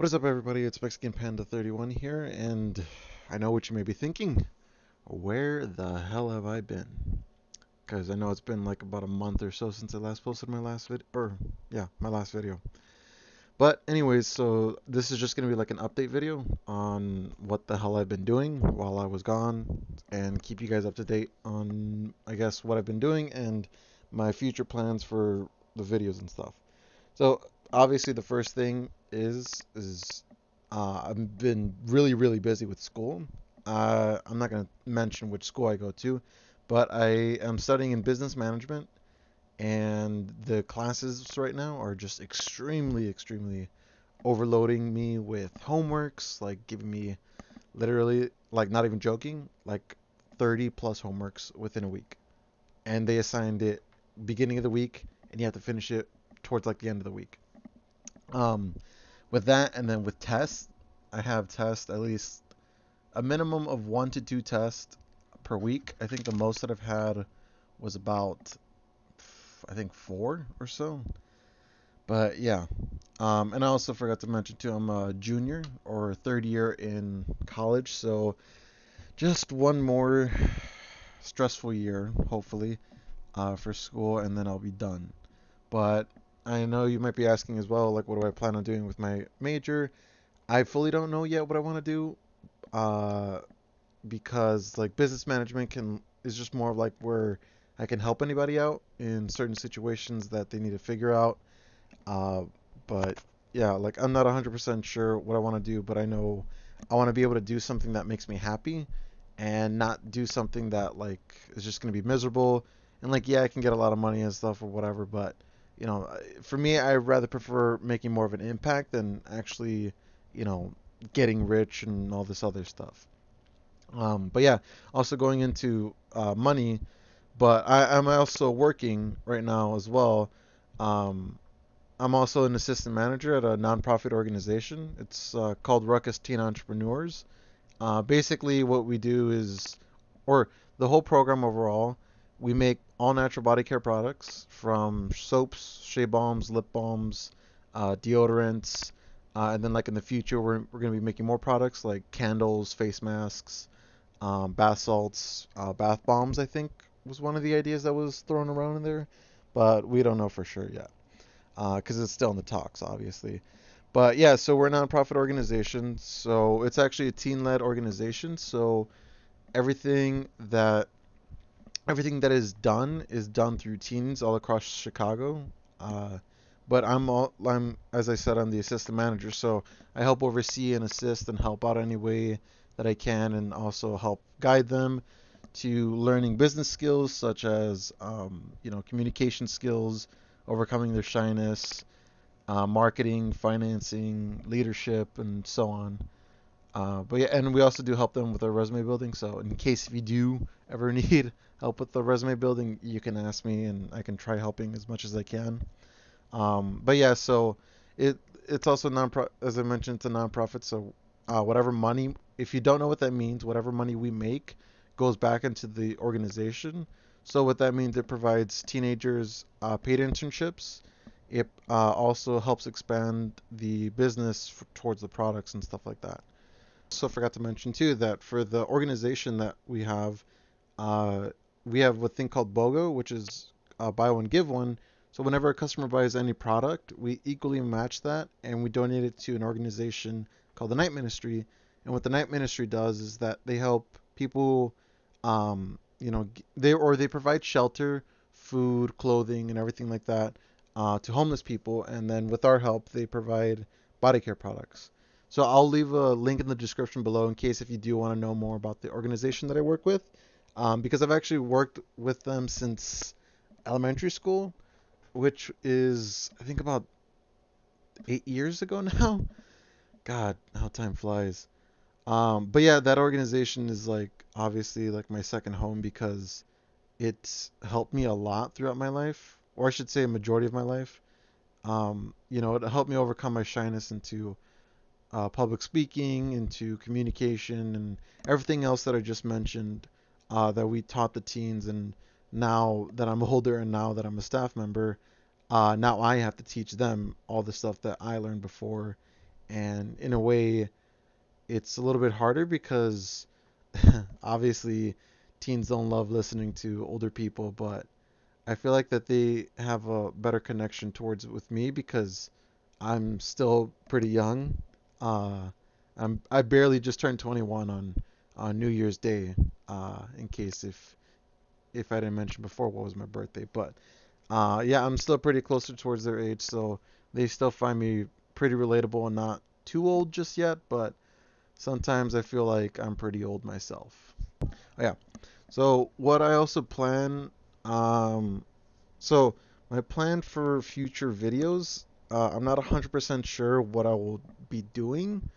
What is up, everybody? It's Mexican Panda 31 here, and I know what you may be thinking. Where the hell have I been? Because I know it's been like about a month or so since I last posted my last video, my last video. But anyways, so this is just going to be like an update video on what the hell I've been doing while I was gone, and keep you guys up to date on, I guess, what I've been doing and my future plans for the videos and stuff. So obviously the first thing is I've been really busy with school. I'm not going to mention which school I go to, but I am studying in business management, and the classes right now are just extremely overloading me with homeworks, like giving me literally, like not even joking, like 30 plus homeworks within a week. And they assigned it beginning of the week, and you have to finish it towards like the end of the week. Um, with that, and then with tests, I have tests at least a minimum of 1 to 2 tests per week. I think the most that I've had was about, I think, 4 or so. But yeah. And I also forgot to mention too, I'm a junior or third year in college, so just one more stressful year, hopefully, for school, and then I'll be done. But I know you might be asking as well, like, what do I plan on doing with my major? I fully don't know yet what I want to do, uh, because like business management can is just more of like where I can help anybody out in certain situations that they need to figure out. Uh, but yeah, like I'm not 100% sure what I want to do, but I know I want to be able to do something that makes me happy and not do something that like is just going to be miserable. And like, yeah, I can get a lot of money and stuff or whatever, but for me, I rather prefer making more of an impact than actually, you know, getting rich and all this other stuff. But yeah, also going into money, but I'm also working right now as well. Um, I'm also an assistant manager at a nonprofit organization. It's called Ruckus Teen Entrepreneurs. Basically, what we do is, or the whole program overall, we make all natural body care products from soaps, shea balms, lip balms, deodorants, and then like in the future, we're going to be making more products like candles, face masks, bath salts, bath bombs, I think was one of the ideas that was thrown around in there, but we don't know for sure yet because it's still in the talks, obviously. But yeah, so we're a nonprofit organization. So it's actually a teen-led organization. So everything that everything that is done through teens all across Chicago. Uh, but I'm as I said, I'm the assistant manager, so I help oversee and assist and help out any way that I can, and also help guide them to learning business skills such as communication skills, overcoming their shyness, marketing, financing, leadership, and so on. But yeah, and we also do help them with their resume building. So in case if you do ever need help with the resume building, you can ask me, and I can try helping as much as I can. But yeah, so it it's also as I mentioned, it's a nonprofit. So whatever money, if you don't know what that means, whatever money we make goes back into the organization. So what that means, it provides teenagers paid internships. It also helps expand the business towards the products and stuff like that. Also forgot to mention too that for the organization that uh, we have a thing called BOGO, which is buy one give one. So whenever a customer buys any product, we equally match that, and we donate it to an organization called the Night Ministry. And what the Night Ministry does is that they help people, they provide shelter, food, clothing, and everything like that to homeless people. And then with our help, they provide body care products. So I'll leave a link in the description below in case if you do want to know more about the organization that I work with, because I've actually worked with them since elementary school, which is I think about 8 years ago now. God, how time flies. But yeah, that organization is like obviously like my second home because it's helped me a lot throughout my life, or I should say a majority of my life. It helped me overcome my shyness into public speaking, into communication, and everything else that I just mentioned that we taught the teens. And now that I'm older and now that I'm a staff member, now I have to teach them all the stuff that I learned before. And in a way, it's a little bit harder because obviously teens don't love listening to older people, but I feel like that they have a better connection towards it with me because I'm still pretty young. Uh, I barely just turned 21 on New Year's Day. In case if I didn't mention before what was my birthday, but yeah, I'm still pretty closer towards their age, so they still find me pretty relatable and not too old just yet. But sometimes I feel like I'm pretty old myself. Oh, yeah. So what I also plan, um, so my plan for future videos, I'm not 100% sure what I will be doing.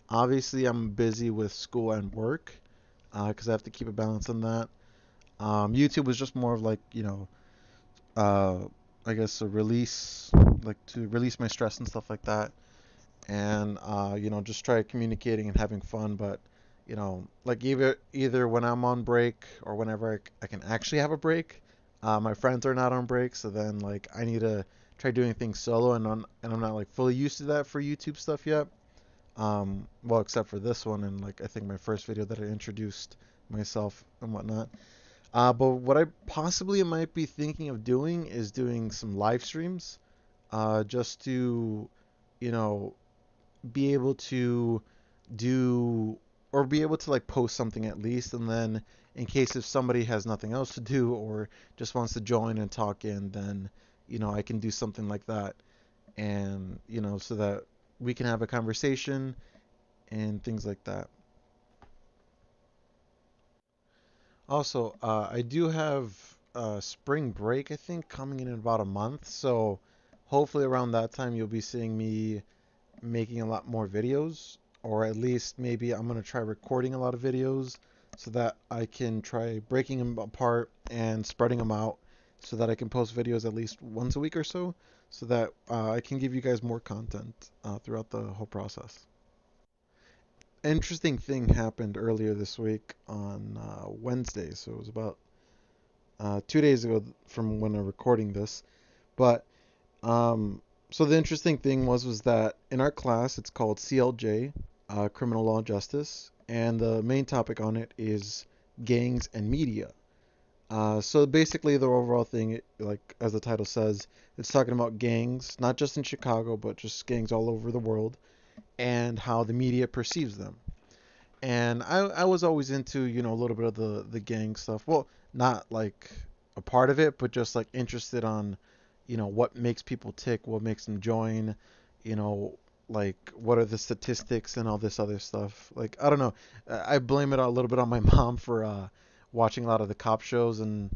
Obviously, I'm busy with school and work, because I have to keep a balance on that. YouTube was just more of like, uh, I guess a release, like to release my stress and stuff like that, and just try communicating and having fun. But like either when I'm on break or whenever I can actually have a break, my friends are not on break, so then like I need to try doing things solo, and I'm not like fully used to that for YouTube stuff yet. Well, except for this one and like I think my first video that I introduced myself and whatnot. But what I possibly might be thinking of doing is doing some live streams, just to, you know, be able to do or be able to like post something at least, and then in case if somebody has nothing else to do or just wants to join and talk in, then I can do something like that, and so that we can have a conversation and things like that. Also, I do have spring break, I think, coming in about a month. So hopefully around that time you'll be seeing me making a lot more videos, or at least maybe I'm going to try recording a lot of videos so that I can try breaking them apart and spreading them out so that I can post videos at least once a week or so that I can give you guys more content throughout the whole process. Interesting thing happened earlier this week on Wednesday, so it was about 2 days ago from when I'm recording this. But so the interesting thing was that in our class it's called CLJ, Criminal Law and Justice, and the main topic on it is gangs and media. So basically the overall thing, like as the title says, it's talking about gangs, not just in Chicago, but just gangs all over the world, and how the media perceives them. And I was always into a little bit of the gang stuff. Well, not like a part of it, but just like interested on what makes people tick, what makes them join, you know like what are the statistics and all this other stuff. Like I don't know, I blame it a little bit on my mom for watching a lot of the cop shows and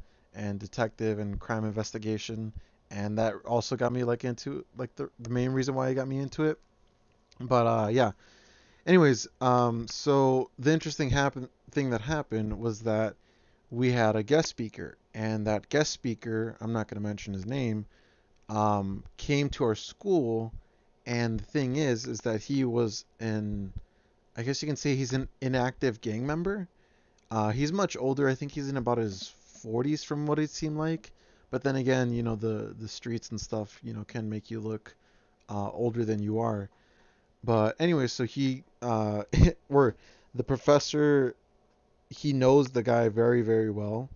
detective and crime investigation, and that also got me like into like the main reason why it got me into it. But yeah. Anyways, so the interesting thing that happened was that we had a guest speaker, and that guest speaker, I'm not going to mention his name, came to our school, and the thing is that he was I guess you can say he's an inactive gang member. He's much older. I think he's in about his 40s from what it seemed like. But then again, the streets and stuff, can make you look older than you are. But anyway, so he where the professor, he knows the guy very, very well.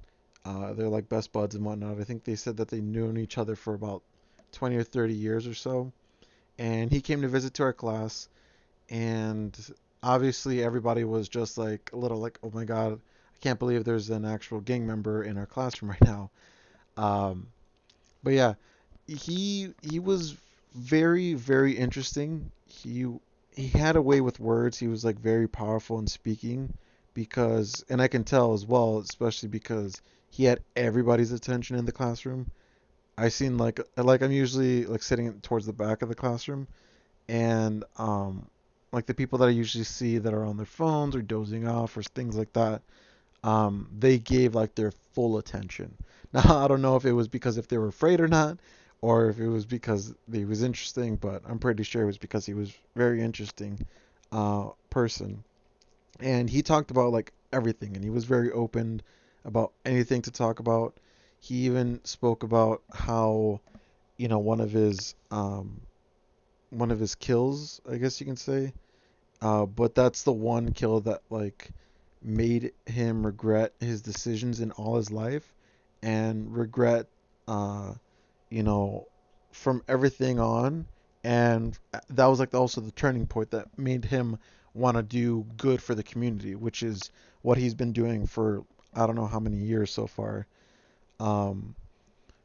They're like best buds and whatnot. I think they said that they known each other for about 20 or 30 years or so. And he came to visit to our class, and obviously everybody was just like a little like, oh my God, I can't believe there's an actual gang member in our classroom right now. Um, but yeah, he was very, very interesting. He had a way with words. He was like very powerful in speaking because, and I can tell as well, especially because he had everybody's attention in the classroom. I seen like I'm usually like sitting towards the back of the classroom, and like the people that I usually see that are on their phones or dozing off or things like that, they gave like their full attention. Now I don't know if it was because if they were afraid or not, or if it was because he was interesting, but I'm pretty sure it was because he was very interesting person. And he talked about like everything, and he was very open about anything to talk about. He even spoke about how one of his one of his kills, I guess you can say. But that's the one kill that like made him regret his decisions in all his life and regret, uh, you know, from everything on. And that was like also the turning point that made him want to do good for the community, which is what he's been doing for I don't know how many years so far. Um,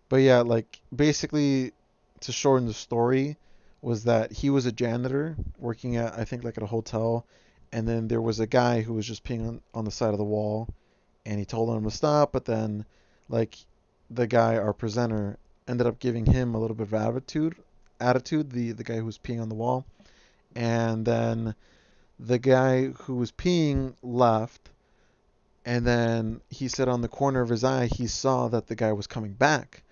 but yeah, like basically to shorten the story was that he was a janitor working at I think like at a hotel, and then there was a guy who was just peeing on the side of the wall, and he told him to stop, but then like the guy, our presenter, ended up giving him a little bit of attitude, the guy who was peeing on the wall, and then the guy who was peeing left, and then he said on the corner of his eye he saw that the guy was coming back,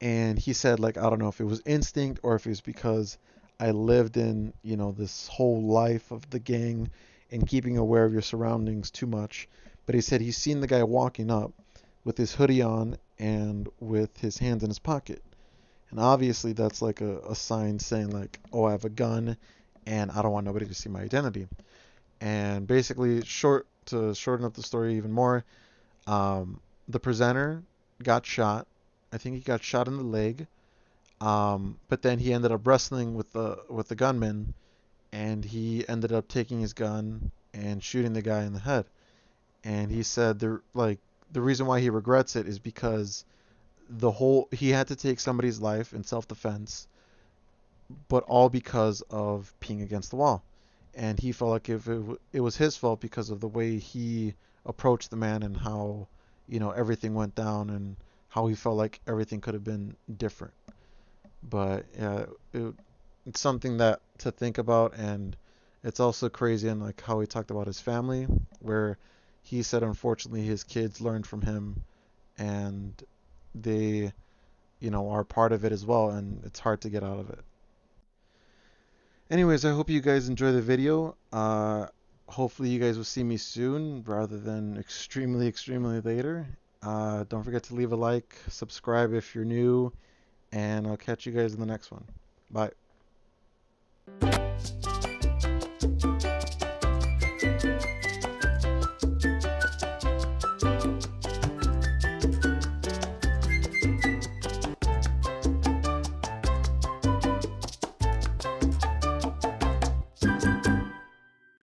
and he said like I don't know if it was instinct or if it was because I lived in this whole life of the gang and keeping aware of your surroundings too much, but he said he's seen the guy walking up with his hoodie on and with his hands in his pocket, and obviously that's like a sign saying like, oh, I have a gun and I don't want nobody to see my identity. And basically, to shorten up the story even more, the presenter got shot. I think he got shot in the leg. But then he ended up wrestling with the gunman, and he ended up taking his gun and shooting the guy in the head. And he said the reason why he regrets it is because he had to take somebody's life in self-defense, but all because of peeing against the wall. And he felt like if it was his fault because of the way he approached the man and how everything went down and how he felt like everything could have been different. But yeah, it's something that to think about, and it's also crazy and like how he talked about his family, where he said unfortunately his kids learned from him, and they are part of it as well, and it's hard to get out of it. Anyways, I hope you guys enjoy the video. Hopefully you guys will see me soon rather than extremely later. Don't forget to leave a like, subscribe if you're new, and I'll catch you guys in the next one. Bye.